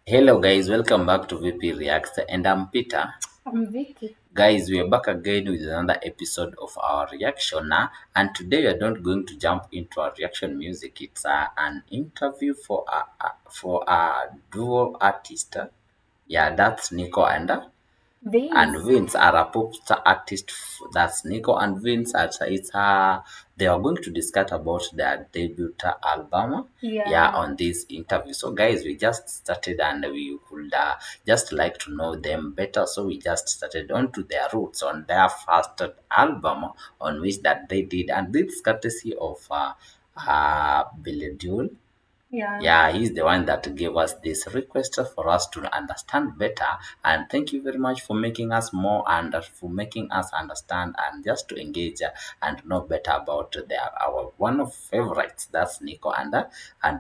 Hello guys, welcome back to VP Reacts and I'm Peter. I'm Vicky. Guys, we are back again with another episode of our reaction and today we are not going to jump into our reaction music. It's an interview for a duo artist. Yeah, that's Nico and Vinz are a pop star artist. That's Nico and Vinz. They are going to discuss about their debut album. Yeah, on this interview. So guys, we just started and we would just like to know them better. So we just started on to their roots on their first album on which that they did, and this courtesy of Billy. Yeah, he's the one that gave us this request for us to understand better. And thank you very much for making us more and for making us understand and just to engage and know better about our one of favorites. That's Nico and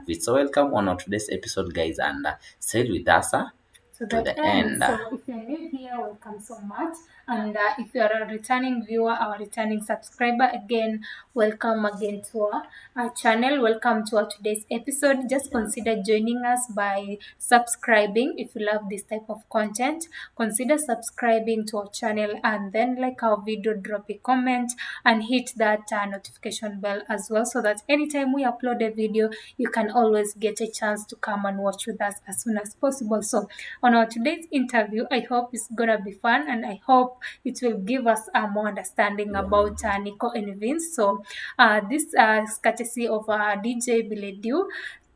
we so welcome on today's episode, guys, and stay with us to the end. So if you're new here, welcome so much. And if you're a returning viewer or a returning subscriber, again, welcome again to our channel. Welcome to our today's episode. Just consider joining us by subscribing. If you love this type of content, consider subscribing to our channel and then like our video, drop a comment and hit that notification bell as well, so that anytime we upload a video, you can always get a chance to come and watch with us as soon as possible. So on our today's interview, I hope it's gonna be fun and I hope it will give us a more understanding about Nico and Vinz. So this is courtesy of DJ Biledu.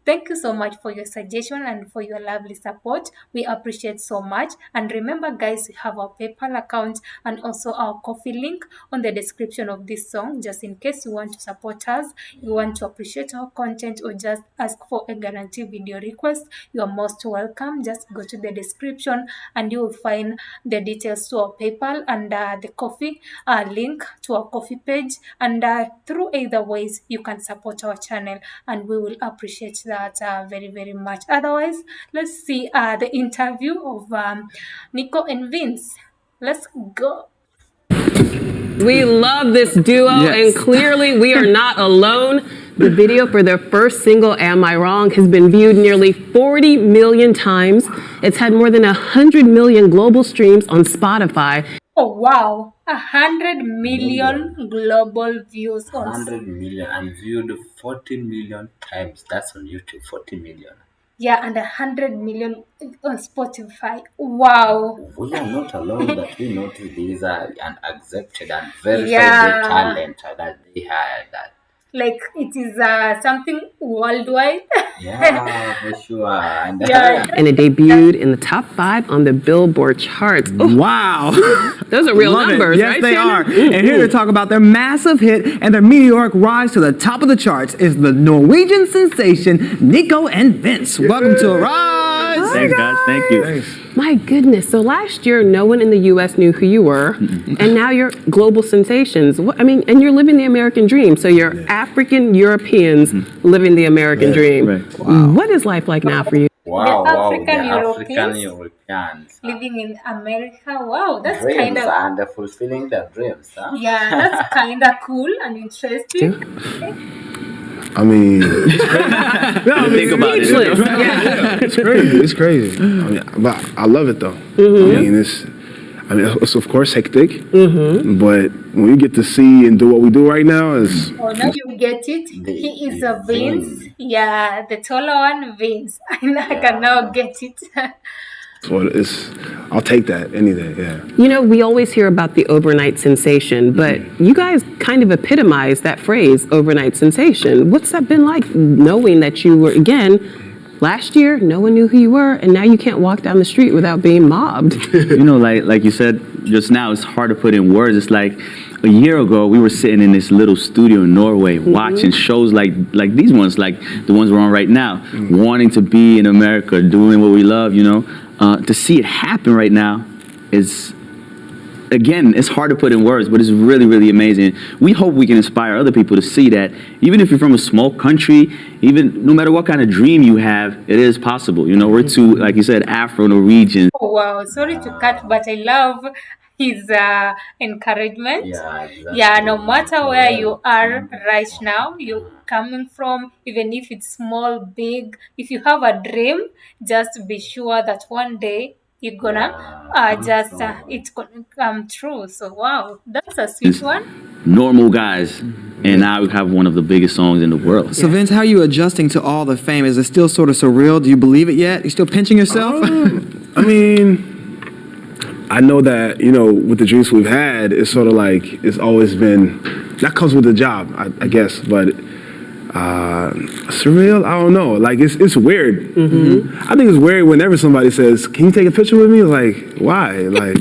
Thank you so much for your suggestion and for your lovely support. We appreciate so much. And remember, guys, we have our PayPal account and also our coffee link on the description of this song. Just in case you want to support us, you want to appreciate our content, or just ask for a guarantee video request, you are most welcome. Just go to the description and you will find the details to our PayPal and the coffee link to our coffee page. And through either ways, you can support our channel and we will appreciate that very, very much. Otherwise, let's see the interview of Nico and Vinz. Let's go. We love this duo, and clearly we are not alone. The video for their first single, Am I Wrong, has been viewed nearly 40 million times. It's had more than 100 million global streams on Spotify. Oh wow, 100 million global views on 100 million and viewed 40 million times. That's on YouTube, 40 million. Yeah, and 100 million on Spotify. Wow. We are not alone that we noticed these are an accepted and verified talent that they had. Like it is something worldwide. Yeah, for sure. And it debuted in the top 5 on the Billboard charts. Oh. Wow. Those are real numbers, yes, right? They are. And here to talk about their massive hit and their meteoric rise to the top of the charts is the Norwegian sensation, Nico and Vinz. Welcome to Rise. Thanks, guys. Thank you. Thanks. My goodness. So last year, no one in the U.S. knew who you were, and now you're global sensations. I mean, and you're living the American dream. So you're African Europeans living the American dream. Right. Wow. What is life like now for you? Wow, African Europeans living in America. Wow, that's dreams kind of and fulfilling their dreams. Huh? Yeah, that's kind of cool and interesting. I mean, think about it. It's crazy. It's crazy. I mean, but I love it though. I mean, it's of course hectic, but when you get to see and do what we do right now, is now you get it. He is a Vinz. Yeah, the taller one, Vinz. I can now get it. So I'll take that any day, yeah. You know, we always hear about the overnight sensation, but you guys kind of epitomize that phrase, overnight sensation. What's that been like, knowing that you were, again, last year, no one knew who you were, and now you can't walk down the street without being mobbed? You know, like you said just now, it's hard to put in words. It's like a year ago, we were sitting in this little studio in Norway watching shows like these ones, like the ones we're on right now, wanting to be in America, doing what we love, you know. To see it happen right now is, again, it's hard to put in words, but it's really, really amazing. We hope we can inspire other people to see that even if you're from a small country, even no matter what kind of dream you have, it is possible. You know, we're two, like you said, Afro-Norwegian. Oh, wow. Sorry to cut, but I love his encouragement. Yeah, exactly. Yeah, no matter where you are right From. now, you're coming from, even if it's small, big, if you have a dream, just be sure that one day you're gonna it's gonna come true. So wow, that's a sweet one. Normal guys, and now we have one of the biggest songs in the world. So Vince, how are you adjusting to all the fame? Is it still sort of surreal? Do you believe it yet? You still pinching yourself? I mean, I know that, you know, with the dreams we've had, it's sort of like, it's always been, that comes with the job, I guess, but surreal, I don't know. Like, it's weird. I think it's weird whenever somebody says, can you take a picture with me? Like, why? Like,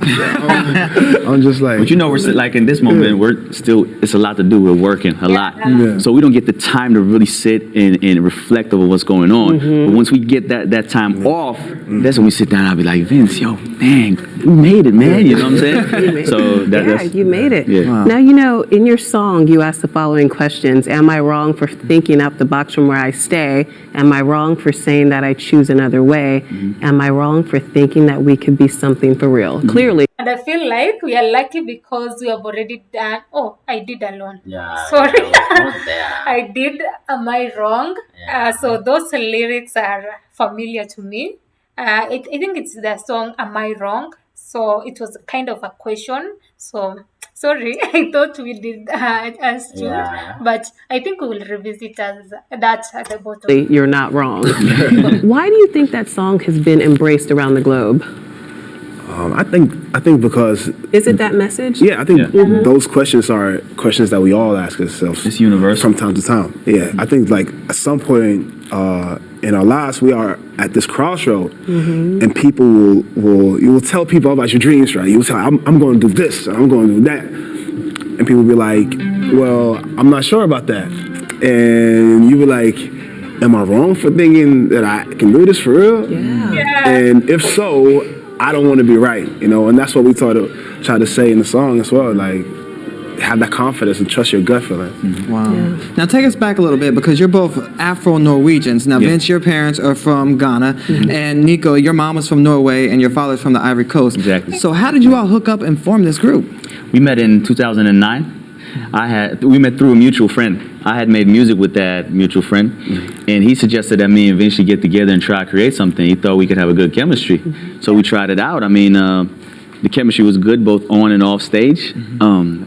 I'm just like. But you know, we're like in this moment, we're still, it's a lot to do. We're working a lot. So we don't get the time to really sit and reflect over what's going on. But once we get that time off, that's when we sit down and I'll be like, Vince, yo, man, we made it, man. You know what I'm saying? So that's, you made it. Yeah. Now, you know, in your song, you asked the following questions. Am I wrong for thinking out the box from where I stay? Am I wrong for saying that I choose another way? Am I wrong for thinking that we could be something for real? Clearly. And I feel like we are lucky because we have already done. Oh, I did alone. Yeah. Sorry. I was not there. I did. Am I wrong? Yeah. So those lyrics are familiar to me. I think it's the song "Am I Wrong?" So it was kind of a question. So sorry, I thought we did as two, but I think we will revisit as that at the bottom. You're not wrong. Why do you think that song has been embraced around the globe? I think because. Is it that message? Yeah, I think those questions are questions that we all ask ourselves. It's universal. From time to time. Yeah, I think like at some point in our lives we are at this crossroad, and people you will tell people about your dreams, right? You will tell I'm going to do this, I'm going to do that, and people will be like, well, I'm not sure about that, and you be like, am I wrong for thinking that I can do this for real? Yeah. And if so, I don't want to be right, you know, and that's what we try to say in the song as well, like have that confidence and trust your gut feeling. Wow. Now take us back a little bit because you're both Afro-Norwegians. Now Vince, your parents are from Ghana, and Nico, your mom is from Norway and your father's from the Ivory Coast. Exactly. So how did you all hook up and form this group? We met in 2009. We met through a mutual friend. I had made music with that mutual friend, and he suggested that me and Vince should get together and try to create something. He thought we could have a good chemistry. So we tried it out. I mean, the chemistry was good both on and off stage.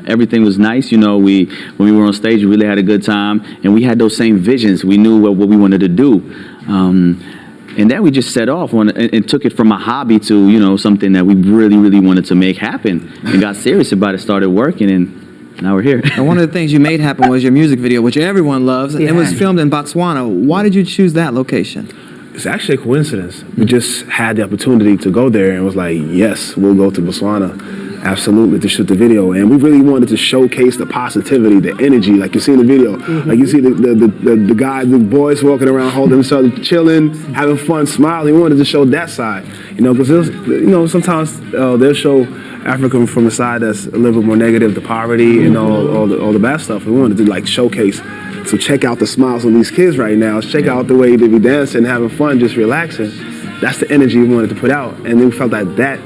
Everything was nice. You know, when we were on stage, we really had a good time, and we had those same visions. We knew what we wanted to do. And then we just set off and took it from a hobby to, you know, something that we really, really wanted to make happen, and got serious about it, started working, and now we're here. And one of the things you made happen was your music video, which everyone loves. It was filmed in Botswana. Why did you choose that location? It's actually a coincidence. We just had the opportunity to go there and was like, yes, we'll go to Botswana, absolutely, to shoot the video. And we really wanted to showcase the positivity, the energy, like you see in the video. Like you see the guys, the boys walking around, holding each other, chilling, having fun, smiling. We wanted to show that side, you know, because you know, sometimes they'll show Africa from a side that's a little bit more negative, the poverty and all the bad stuff. We wanted to like showcase. So check out the smiles on these kids right now. Check out the way they be dancing, having fun, just relaxing. That's the energy we wanted to put out. And then we felt that that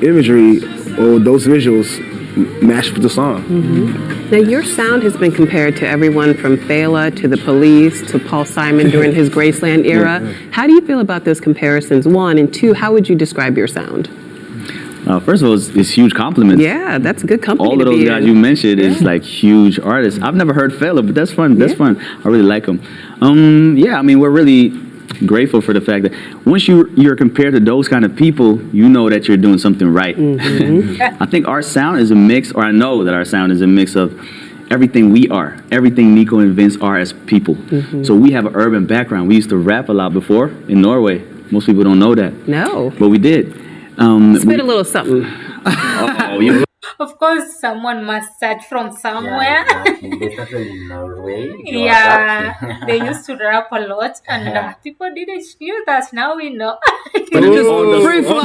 imagery or those visuals matched with the song. Now, your sound has been compared to everyone from Fela to The Police to Paul Simon during his Graceland era. How do you feel about those comparisons, one? And two, how would you describe your sound? First of all, it's huge compliments. Yeah, that's a good company. All of those guys you mentioned is like huge artists. I've never heard Fela, but that's fun. That's fun. I really like them. Yeah, I mean, we're really grateful for the fact that once you're compared to those kind of people, you know that you're doing something right. I think our sound is a mix, or I know that our sound is a mix of everything we are, everything Nico and Vince are as people. So we have an urban background. We used to rap a lot before in Norway. Most people don't know that. No. But we did. Spit a little something. Of course, someone must start from somewhere. They started in Norway. They used to rap a lot, and people didn't hear that. Now we know. Free flow.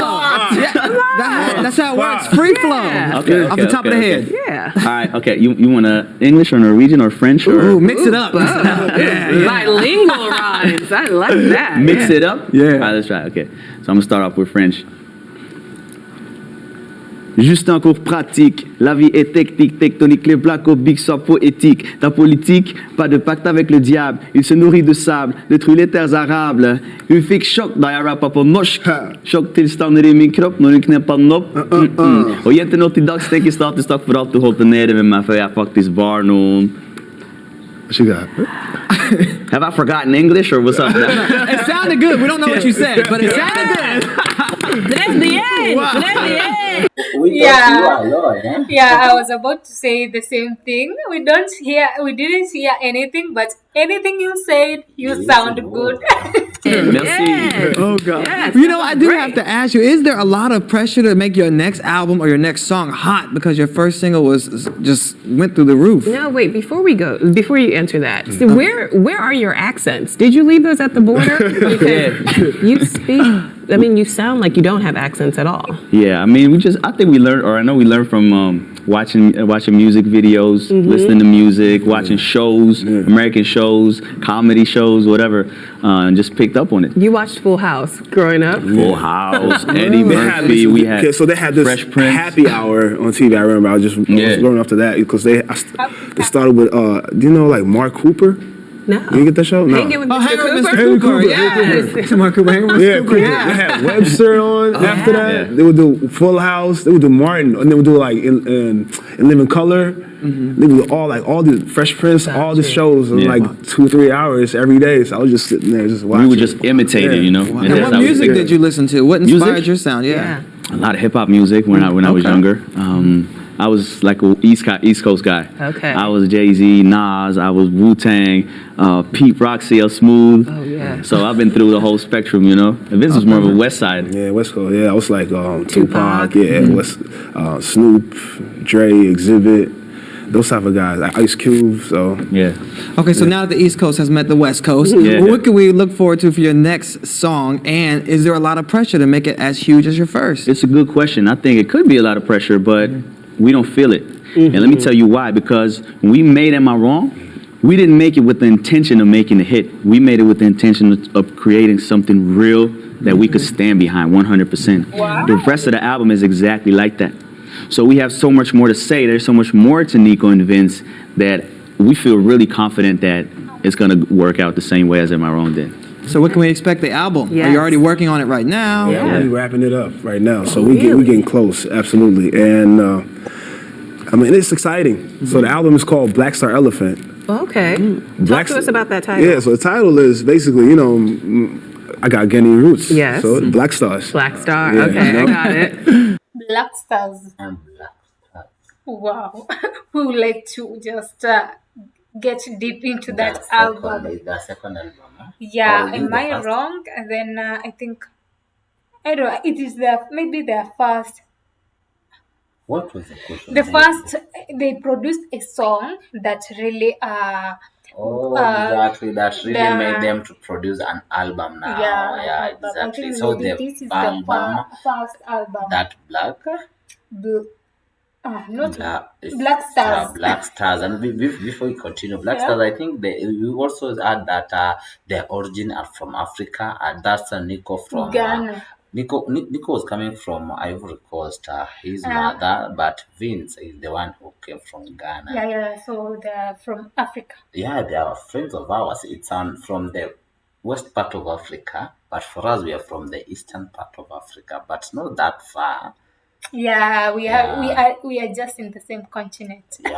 That's how it works. Free flow. Okay, off the top of the head. Yeah. All right, okay. You want English or Norwegian or French? Or Ooh, mix it up. Bilingual rhymes. I like that. mix it up? Yeah. All right, let's try. Okay. So I'm going to start off with French. Juste un cours pratique. La vie est technique, tectonique, les plaques au big sont poétiques. Ta politique, pas de pacte avec le diable. Il se nourrit de sable, détruit les terres arables. Il fait choc dans un rap på norsk. Chocktilstander i min kropp når hun knepper den opp. Og jenter nå til dags tenker status takk for at du holdt det nede med meg, for jeg faktisk var noen. What you got? Have I forgotten English or what's up? It sounded good. We don't know what you said, but it sounded good. That's the end. That's the end. We Yeah. thought you were alone, eh? Yeah, I was about to say the same thing. We didn't hear anything, but anything you said, you sound good. Merci. Yes. Oh God! Yes, You know, that I was do great. have to ask you: is there a lot of pressure to make your next album or your next song hot because your first single was just went through the roof? No, wait. Before you answer that, so where are your accents? Did you leave those at the border? Because you speak. I mean, you sound like you don't have accents at all. Yeah, I mean, I think we learned, or I know we learned from watching music videos, listening to music, watching shows, American shows, comedy shows, whatever, and just picked up on it. You watched Full House growing up. Full House, Eddie They had Murphy, this- we had okay, so they had this Fresh Prince. happy hour on TV. I remember I was growing up to that because they started with do you know like Mark Cooper? No. You get that show? No. Hanging with Oh, Mr. hang on, Cooper. Mr. Cooper. Cooper. Yes. Mark Cooper. Hang on, Yeah, Mr. Cooper. Cooper. They had Webster on after that. Yeah. They would do Full House. They would do Martin, and they would do like in Living Color. They would do all the Fresh Prince, all the shows in Yeah. like 2-3 hours every day. So I was just sitting there just watching. we would just imitate it, you know. And that's what how we music figured. did you listen to? What inspired Music? your sound? Yeah. A lot of hip hop music when I was younger. I was like a East Coast guy. Okay. I was Jay-Z, Nas, I was Wu-Tang, Pete Rock, CL Smooth. Oh, yeah. So I've been through the whole spectrum, you know. And Vince was more of a West Side. Yeah, West Coast. Yeah, I was like Tupac. Yeah, Snoop, Dre, Exhibit, those type of guys. Like Ice Cube. So Yeah. Okay, so now that the East Coast has met the West Coast, Yeah. what can we look forward to for your next song? And is there a lot of pressure to make it as huge as your first? It's a good question. I think it could be a lot of pressure, but we don't feel it. And let me tell you why. Because when we made Am I Wrong, we didn't make it with the intention of making a hit. We made it with the intention of creating something real that we could stand behind 100%. The rest of the album is exactly like that. So we have so much more to say. There's so much more to Nico and Vince that we feel really confident that it's going to work out the same way as Am I Wrong did. So what can we expect the album? Are Yes. you already working on it right now? yeah, we're wrapping it up right now. So we getting close, absolutely. And I mean, it's exciting. So the album is called Black Star Elephant. Okay. Talk to us about that title. Yeah, so the title is basically, you know, I got Guinean roots. Yes. So Black Stars. Black Star. Yeah, Okay, you know? I got it. Black Stars. And Black Stars. Wow. We would like to just get deep into that The album. second album. Huh? Yeah, Or is it am the I first? wrong? And then I think, I don't know, it is maybe their first. What was the question? The first, they produced a song that really, Oh, uh, exactly. That really the- made them to produce an album now. Yeah, album. I exactly. think So maybe the this is the album first album. that Black, Not it's- Black Stars. Black Stars. And before we continue, Black Yeah. Stars, I think we also add that their origin are from Africa, and that's Nico from Ghana. Nico was coming from Ivory Coast, his mother, but Vince is the one who came from Ghana. Yeah, so they're from Africa. Yeah, they are friends of ours. It's from the west part of Africa, but for us, we are from the eastern part of Africa, but not that far. Yeah, we are just in the same continent. Yeah,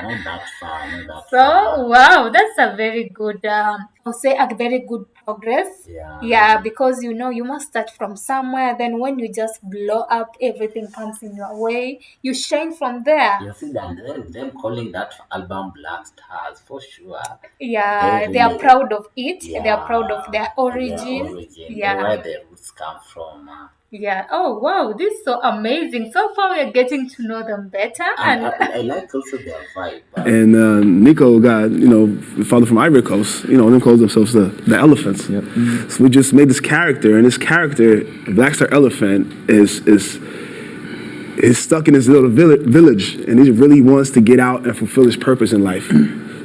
not that far, not that far. So wow, that's a very good, I'll say a very good progress. Yeah. Because you must start from somewhere. Then when you just blow up, everything comes in your way. You shine from there. You see that them calling that album Black Stars for sure. Yeah, They they are really- proud of it. They Yeah, are proud of their origin. where their roots come from. Yeah. Oh wow, this is so amazing. So far, we are getting to know them better, And and I like also their vibe. And Nico got, father from Ivory Coast, them calls themselves the elephants. Yep. So we just made this character, and this character, Black Star Elephant, is stuck in this little village, and he really wants to get out and fulfill his purpose in life.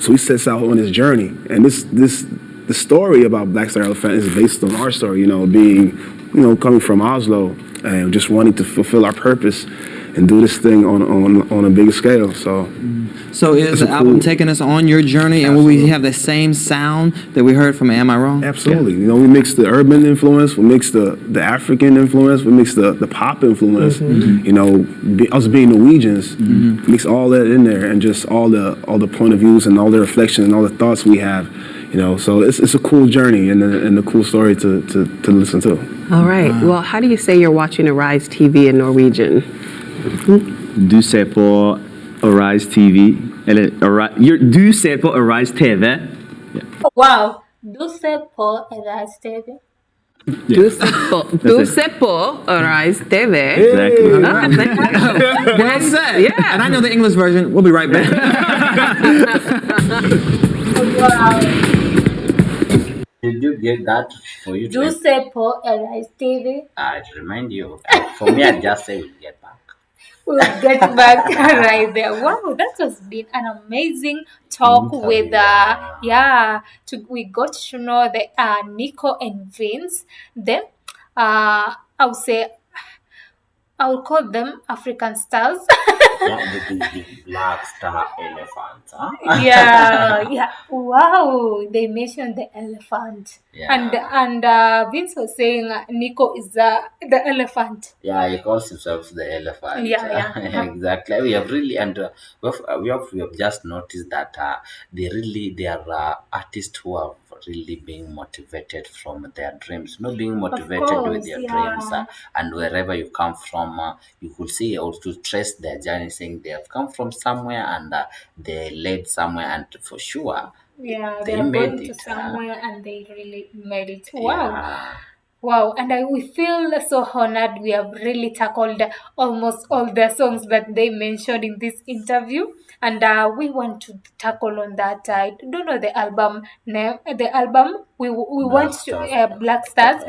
So he sets out on his journey, and the story about Black Star Elephant is based on our story, being, coming from Oslo and just wanting to fulfill our purpose. and do this thing on a bigger scale. So is the album taking us on your journey, and will we have the same sound that we heard from Am I Wrong? Absolutely. You know, we mix the urban influence, we mix the African influence, we mix the pop influence. You know, us being Norwegians, mix all that in there, and just all the point of views and all the reflections and all the thoughts we have. You know, so it's a cool journey and a cool story to listen to. All right. Well, how do you say you're watching Arise TV in Norwegian? Du ser på Arise TV. Eller du ser på Arise TV. Yeah. Wow. Du ser på Arise TV. Du ser på Arise TV. Exactly. Well said. Yeah. And I know the English version. We'll be right back. Wow. Did you get that for you? Du ser på Arise TV. I remind you. For me, I just say we'll get back. We'll get back right there. Wow, that has been an amazing talk with we got to know the Nico and Vinz. Then I'll say I'll call them African stars. The black star elephant, huh? yeah. Wow, they mentioned the elephant. Yeah. And Vince was saying Nico is the elephant. Yeah, he calls himself the elephant. Yeah. Exactly. We have really, and we have just noticed that there are artists who have really being motivated from their dreams, not being motivated with their dreams, and wherever you come from, you could see or to trace their journey, saying they have come from somewhere and they led somewhere, and for sure, they are going to somewhere and they really made it. Wow. Yeah. Wow, and we feel so honored. We have really tackled almost all the songs that they mentioned in this interview, and we want to tackle on that. I don't know the album name. The album we want to Black Stars.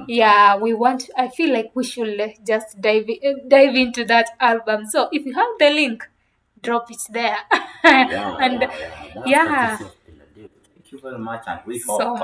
Yeah, we want. I feel like we should just dive into that album. So if you have the link, drop it there. Thank you very much, and we hope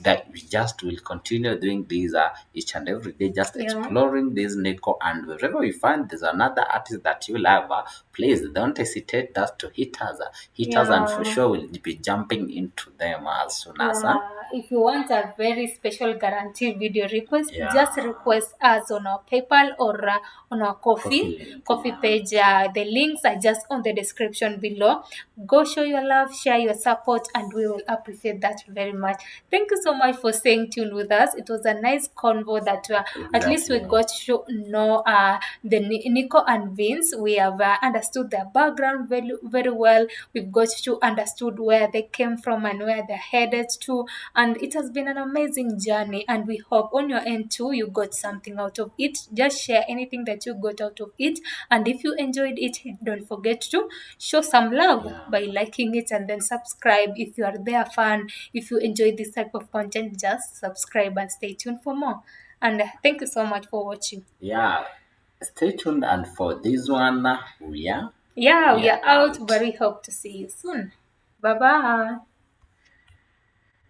that we just will continue doing these each and every day, just exploring this Nico, and wherever we find there's another artist that you love, please don't hesitate just to hit us, and for sure we'll be jumping into them as soon as. If you want a very special guaranteed video request, just request us on our PayPal or on our coffee page. The links are just on the description below. Go show your love, share your support, and we will appreciate that very much. Thank you so much for staying tuned with us. It was a nice convo that at least we got to know the Nico and Vinz. We have understood their background very, very well. We've got to understood where they came from and where they're headed to. And it has been an amazing journey, and we hope on your end too you got something out of it. Just share anything that you got out of it, and if you enjoyed it, don't forget to show some love by liking it and then subscribe if you are their fan. If you enjoy this type of content, just subscribe and stay tuned for more. And thank you so much for watching. Stay tuned, and for this one we are out, but we hope to see you soon. Bye bye.